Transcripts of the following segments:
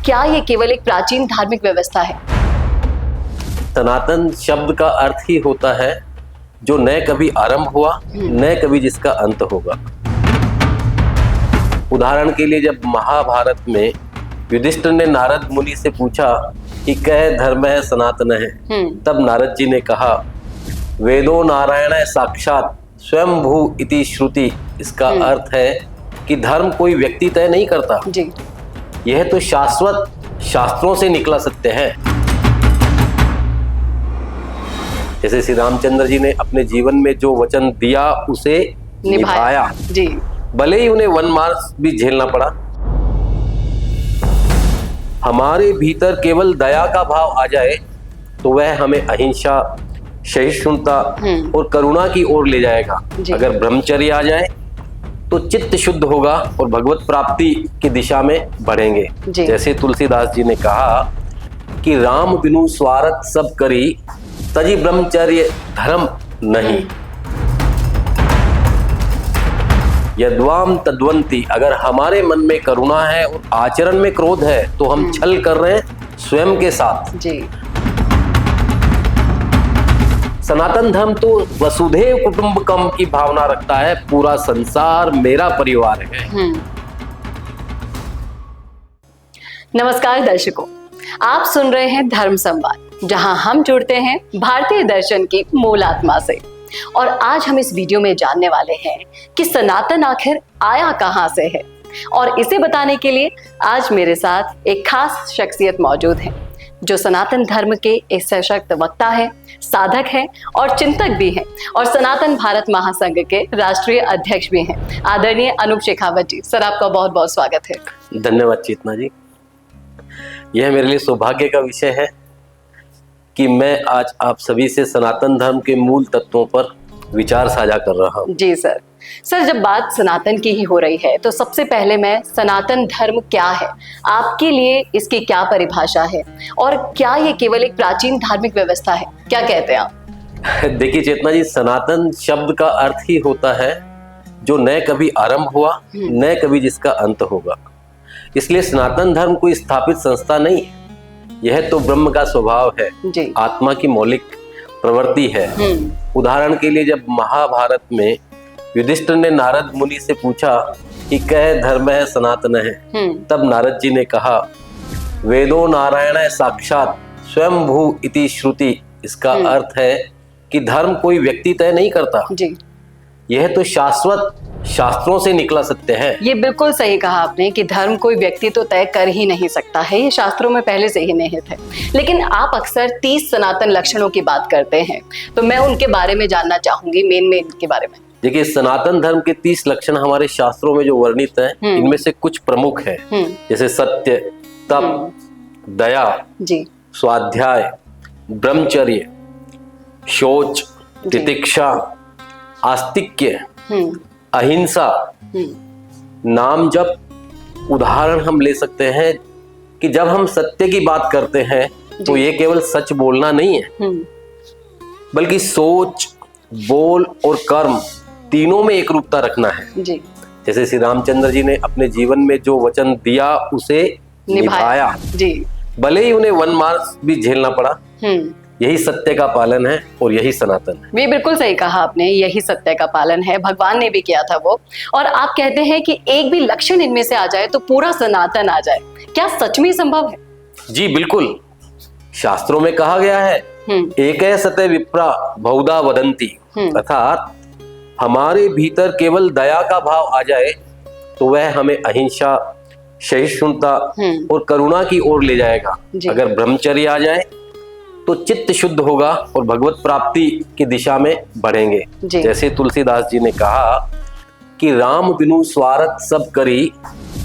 क्या ये केवल एक प्राचीन धार्मिक व्यवस्था है? सनातन शब्द का अर्थ ही होता है जो न कभी आरंभ हुआ न कभी जिसका अंत होगा। उदाहरण के लिए जब महाभारत में युधिष्ठिर ने नारद मुनि से पूछा कि कह धर्म है सनातन है, तब नारद जी ने कहा वेदो नारायण साक्षात स्वयं भू इति श्रुति। इसका अर्थ है कि धर्म कोई व्यक्ति तय नहीं करता जी। यह तो शाश्वत शास्त्रों से निकला सत्य है। जैसे श्री रामचंद्र जी ने अपने जीवन में जो वचन दिया उसे निभाया जी। भले ही उन्हें वनवास भी झेलना पड़ा। हमारे भीतर केवल दया का भाव आ जाए तो वह हमें अहिंसा, सहिष्णुता और करुणा की ओर ले जाएगा। अगर ब्रह्मचर्य आ जाए तो चित्त शुद्ध होगा और भगवत प्राप्ति की दिशा में बढ़ेंगे। जैसे तुलसीदास जी ने कहा कि राम बिनु स्वार्थ सब करी, तजी ब्रह्मचर्य धर्म नहीं। यद्वाम तद्वंती, अगर हमारे मन में करुणा है और आचरण में क्रोध है तो हम छल कर रहे हैं स्वयं के साथ जी। सनातन धर्म तो वसुधैव कुटुंबकम की भावना रखता है, पूरा संसार मेरा परिवार है। नमस्कार दर्शकों, आप सुन रहे हैं धर्म संवाद, जहां हम जुड़ते हैं भारतीय दर्शन की मूल आत्मा से। और आज हम इस वीडियो में जानने वाले हैं कि सनातन आखिर आया कहां से है। और इसे बताने के लिए आज मेरे साथ एक खास शख्सियत मौजूद है जो सनातन धर्म के एक सशक्त वक्ता है, साधक है और चिंतक भी हैं, और सनातन भारत महासंघ के राष्ट्रीय अध्यक्ष भी हैं। आदरणीय अनूप शेखावत जी, सर आपका बहुत बहुत स्वागत है। धन्यवाद चेतना जी। यह मेरे लिए सौभाग्य का विषय है कि मैं आज आप सभी से सनातन धर्म के मूल तत्वों पर विचार साझा कर रहा हूँ। जी सर। सर, जब बात सनातन की ही हो रही है तो सबसे पहले मैं सनातन धर्म क्या है, आपके लिए इसकी क्या परिभाषा है, और क्या ये केवल एक प्राचीन धार्मिक व्यवस्था है, क्या कहते हैं आप? देखिए चेतना जी, सनातन शब्द का अर्थ ही होता है जो न कभी आरंभ हुआ न कभी जिसका अंत होगा। इसलिए सनातन धर्म कोई स्थापित संस्था नहीं है, यह तो ब्रह्म का स्वभाव है, आत्मा की मौलिक प्रवृत्ति है। उदाहरण के लिए जब महाभारत में युधिष्ठिर ने नारद मुनि से पूछा कि कह धर्म है सनातन है, तब नारद जी ने कहा वेदो नारायण साक्षात स्वयं भू इति श्रुति। इसका अर्थ है कि धर्म कोई व्यक्ति तय नहीं करता यह तो शाश्वत शास्त्रों से निकला सत्य है। ये बिल्कुल सही कहा आपने कि धर्म कोई व्यक्ति तो तय कर ही नहीं सकता है, ये शास्त्रों में पहले से ही निहित है। लेकिन आप अक्सर 30 सनातन लक्षणों की बात करते हैं, तो मैं उनके बारे में जानना चाहूंगी, मेन के बारे में। देखिए, सनातन धर्म के 30 लक्षण हमारे शास्त्रों में जो वर्णित हैं, इनमें से कुछ प्रमुख है, जैसे सत्य, तप, दया, स्वाध्याय, ब्रह्मचर्य, शौच, तितिक्षा, आस्तिक्य, अहिंसा, नाम जप। उदाहरण हम ले सकते हैं कि जब हम सत्य की बात करते हैं तो ये केवल सच बोलना नहीं है, बल्कि सोच, बोल और कर्म तीनों में एक रूपता रखना है। जैसे श्री रामचंद्र जी ने अपने जीवन में जो वचन दिया उसे निभाया भले ही उन्हें वनवास भी झेलना पड़ा। यही सत्य का पालन है और यही सनातन है। ये बिल्कुल सही कहा आपने, यही सत्य का पालन है, भगवान ने भी किया था वो। और आप कहते हैं कि एक भी लक्षण इनमें से आ जाए तो पूरा सनातन आ जाए, क्या सच में संभव है? जी बिल्कुल, शास्त्रों में कहा गया है एक सत्य विप्रा बहुधा वदंती, अर्थात हमारे भीतर केवल दया का भाव आ जाए तो वह हमें अहिंसा, सहिष्णुता और करुणा की ओर ले जाएगा। अगर ब्रह्मचर्य आ जाए तो चित्त शुद्ध होगा और भगवत प्राप्ति की दिशा में बढ़ेंगे। जैसे तुलसीदास जी ने कहा कि राम बिनु स्वार्थ सब करी,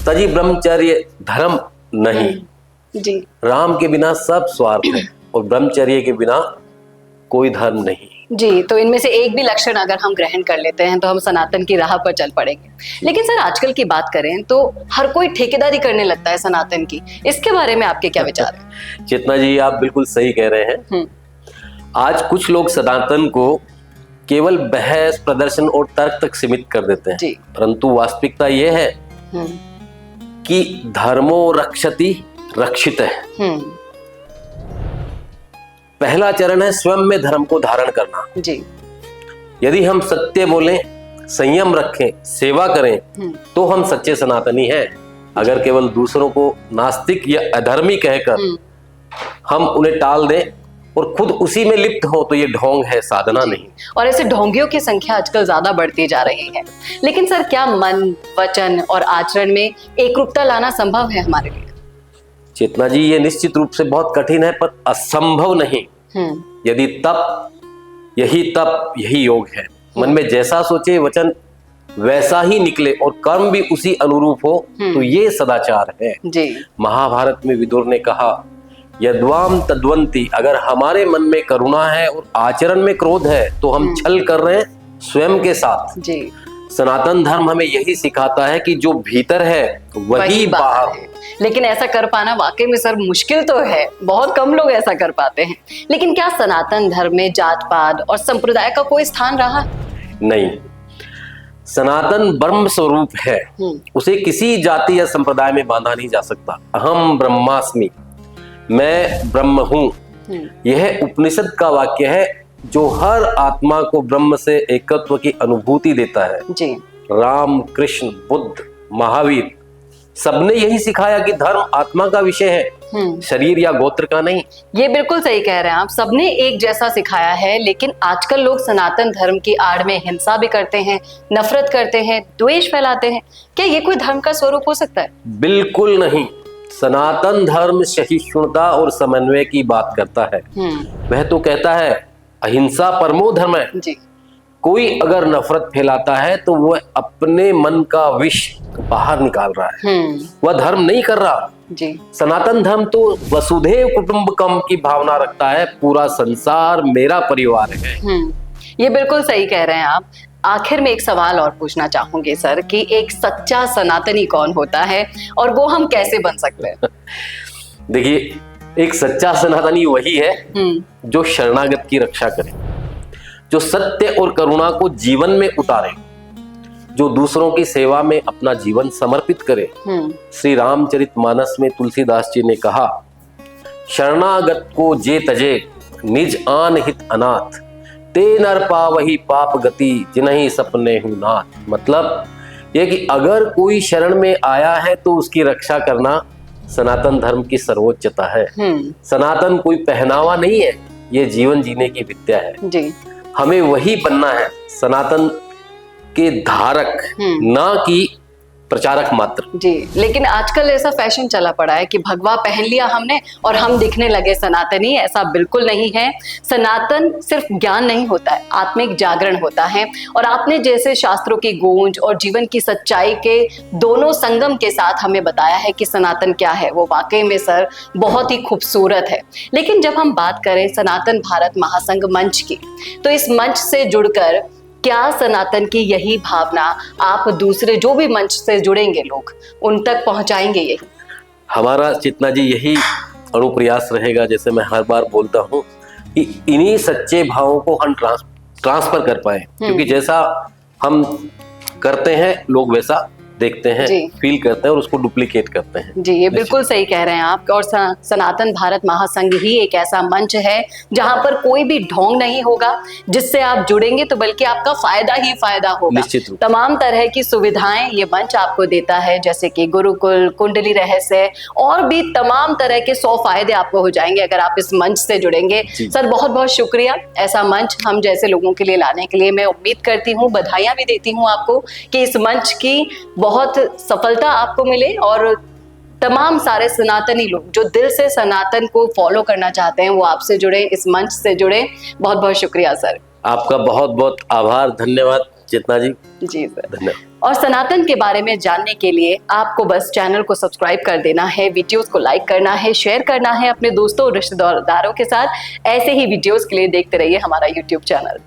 तजी ब्रह्मचर्य धर्म नहीं। राम के बिना सब स्वार्थ है और ब्रह्मचर्य के बिना कोई धर्म नहीं। जी, तो इनमें से एक भी लक्षण अगर हम ग्रहण कर लेते हैं तो हम सनातन की राह पर चल पड़ेंगे। लेकिन सर, आजकल की बात करें तो हर कोई ठेकेदारी करने लगता है सनातन की, इसके बारे में आपके क्या विचार हैं? चेतना जी, आप बिल्कुल सही कह रहे हैं। आज कुछ लोग सनातन को केवल बहस, प्रदर्शन और तर्क तक सीमित कर देते हैं, परंतु वास्तविकता यह है कि धर्मो रक्षति रक्षित है। पहला चरण है स्वयं में धर्म को धारण करना जी। यदि हम सत्य बोलें, संयम रखें, सेवा करें तो हम सच्चे सनातनी हैं। अगर केवल दूसरों को नास्तिक या अधर्मी कहकर हम उन्हें टाल दें और खुद उसी में लिप्त हो तो ये ढोंग है, साधना नहीं। और ऐसे ढोंगियों की संख्या आजकल ज्यादा बढ़ती जा रही है। लेकिन सर, क्या मन, वचन और आचरण में एकरूपता लाना संभव है हमारे लिए? चेतना जी, ये निश्चित रूप से बहुत कठिन है, पर असंभव नहीं। यदि तप यही योग है। मन में जैसा सोचे वचन वैसा ही निकले और कर्म भी उसी अनुरूप हो तो ये सदाचार है जी। महाभारत में विदुर ने कहा, यद्वाम तद्वंती, अगर हमारे मन में करुणा है और आचरण में क्रोध है तो हम छल कर रहे हैं स्वयं के साथ जी। सनातन धर्म हमें यही सिखाता है कि जो भीतर है वही बाहर है। लेकिन ऐसा कर पाना वाकई में सर मुश्किल तो है, बहुत कम लोग ऐसा कर पाते हैं। लेकिन क्या सनातन धर्म में जात पात और संप्रदाय का कोई स्थान रहा? नहीं, सनातन ब्रह्म स्वरूप है, उसे किसी जाति या संप्रदाय में बांधा नहीं जा सकता। अहम ब्रह्मास्मि, मैं ब्रह्म हूं, यह उपनिषद का वाक्य है जो हर आत्मा को ब्रह्म से एकत्व की अनुभूति देता है जी। राम, कृष्ण, बुद्ध, महावीर सबने यही सिखाया कि धर्म आत्मा का विषय है, शरीर या गोत्र का नहीं। ये बिल्कुल सही कह रहे हैं आप, सबने एक जैसा सिखाया है। लेकिन आजकल लोग सनातन धर्म की आड़ में हिंसा भी करते हैं, नफरत करते हैं, द्वेष फैलाते हैं। क्या ये कोई धर्म का स्वरूप हो सकता है? बिल्कुल नहीं। सनातन धर्म सहिष्णुता और समन्वय की बात करता है। वह तो कहता है अहिंसा परमो धर्म है जी। कोई अगर नफरत फैलाता है तो वह अपने मन का विष बाहर निकाल रहा है, वह धर्म नहीं कर रहा जी। सनातन धर्म तो वसुधैव कुटुंबकम की भावना रखता है, पूरा संसार मेरा परिवार है। ये बिल्कुल सही कह रहे हैं आप। आखिर में एक सवाल और पूछना चाहूंगी सर कि एक सच्चा सनातनी कौन होता है और वो हम कैसे बन सकते हैं? देखिए, एक सच्चा सनातनी वही है जो शरणागत की रक्षा करे, जो सत्य और करुणा को जीवन में उतारे, जो दूसरों की सेवा में अपना जीवन समर्पित करे। श्री रामचरितमानस में तुलसीदास जी ने कहा, शरणागत को जे तजे निज आन हित अनाथ, ते नर पावही पाप गति जिन्हीं सपने हूं नाथ। मतलब ये कि अगर कोई शरण में आया है तो उसकी रक्षा करना सनातन धर्म की सर्वोच्चता है। सनातन कोई पहनावा नहीं है, ये जीवन जीने की विद्या है जी। हमें वही बनना है, सनातन के धारक, ना कि प्रचारक मात्र जी। लेकिन आजकल ऐसा फैशन चला पड़ा है कि भगवा पहन लिया हमने और हम दिखने लगे सनातनी। ऐसा बिल्कुल नहीं है। सनातन सिर्फ ज्ञान नहीं होता है, आत्मिक जागरण होता है। और आपने जैसे शास्त्रों की गूंज और जीवन की सच्चाई के दोनों संगम के साथ हमें बताया है कि सनातन क्या है, वो वाकई में सर बहुत ही खूबसूरत है। लेकिन जब हम बात करें सनातन भारत महासंघ मंच की, तो इस मंच से जुड़कर क्या सनातन की यही भावना आप दूसरे जो भी मंच से जुड़ेंगे लोग उन तक पहुंचाएंगे? यही हमारा चेतना जी, यही अनुप्रयास रहेगा। जैसे मैं हर बार बोलता हूं कि इन्हीं सच्चे भावों को हम ट्रांसफर कर पाए, क्योंकि जैसा हम करते हैं लोग वैसा देखते हैं, फील करते हैं और उसको डुप्लीकेट करते हैं जी। ये बिल्कुल सही कह रहे हैं आप। और सनातन भारत महासंघ ही एक ऐसा मंच है जहां पर कोई भी ढोंग नहीं होगा, जिससे आप जुड़ेंगे तो बल्कि आपका फायदा ही फायदा होगा। तमाम तरह की सुविधाएं ये मंच आपको देता है, जैसे कि गुरुकुल, कुंडली रहस्य और भी तमाम तरह के 100 फायदे आपको हो जाएंगे अगर आप इस मंच से जुड़ेंगे। सर बहुत बहुत शुक्रिया ऐसा मंच हम जैसे लोगों के लिए लाने के लिए। मैं उम्मीद करती हूँ, बधाइयां भी देती हूँ आपको कि इस मंच की बहुत सफलता आपको मिले और तमाम सारे सनातनी लोग जो दिल से सनातन को फॉलो करना चाहते हैं वो आपसे जुड़े, इस मंच से जुड़े। बहुत बहुत शुक्रिया सर। आपका बहुत बहुत आभार, धन्यवाद चेतना जी। जी सर, धन्यवाद। और सनातन के बारे में जानने के लिए आपको बस चैनल को सब्सक्राइब कर देना है, वीडियोस को लाइक करना है, शेयर करना है अपने दोस्तों और रिश्तेदारों के साथ। ऐसे ही वीडियोस के लिए देखते रहिए हमारा यूट्यूब चैनल।